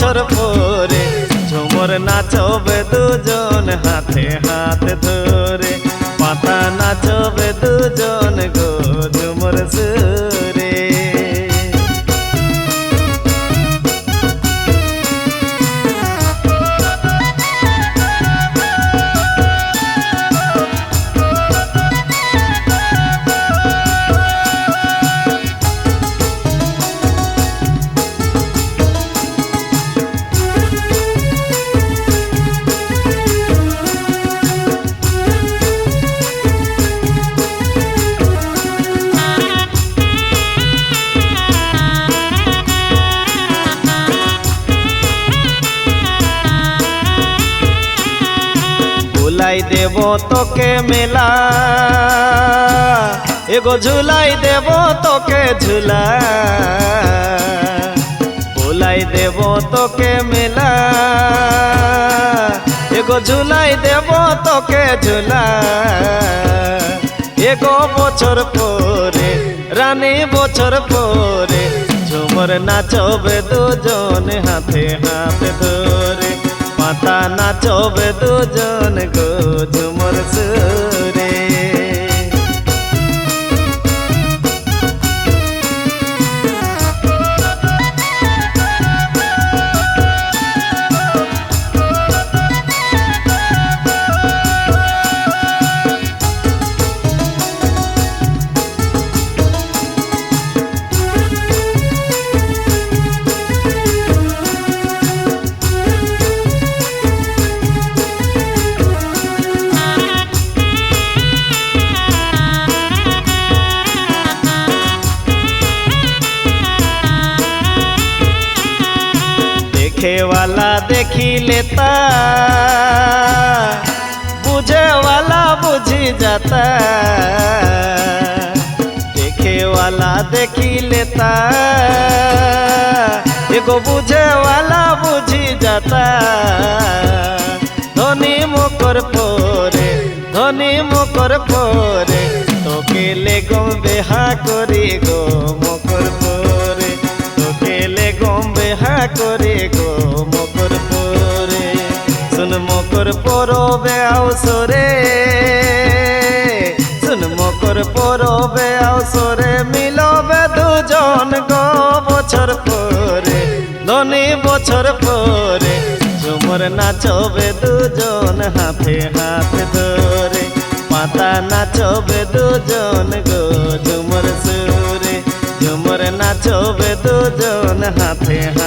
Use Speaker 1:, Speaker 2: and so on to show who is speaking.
Speaker 1: বছর পরে ঝুমুর নাচবে দুজন হাতে হাত ধরে, পাতা নাচবে দুজন গো ঝুমুর সুরে। ঝুলাই দেব তোকে মেলা, এগো ঝুলাই দেব তোকে ঝুলা, ঝুলাই দেব তোকে মেলা, এগো ঝুলাই দেব তোকে ঝুলা। এগো বছর পরে রানী বছর পরে ঝুমুর নাচবে দুজন হাতে হাত ধরে, পাতা নাচবে দুজন গো ঝুমুর সুরে। देखे वाला देखी लेता, बुझे वाला बुझी जाता, देखे वाला देखी लेता, एगो बुझे वाला बुझी जाता। धनी मोकर पोरे धनी मोकर पोरे तोके ले गो बेहा करी गो मोकर पोरे, तोके ले गो बेहा करी गो मोकर पोरे। सुन मोकर पोरो बेआव सोरे, सुन मोकर पोरो बेआव सोरे, मिलबे दुজন गो বছর পরে, ধনী বছর পরে ঝুমুর নাচবে দুজন হাতে হাত ধরে, পাতা নাচবে দুজন গো ঝুমুর সুরে, ঝুমুর নাচবে দুজন হাতে হাত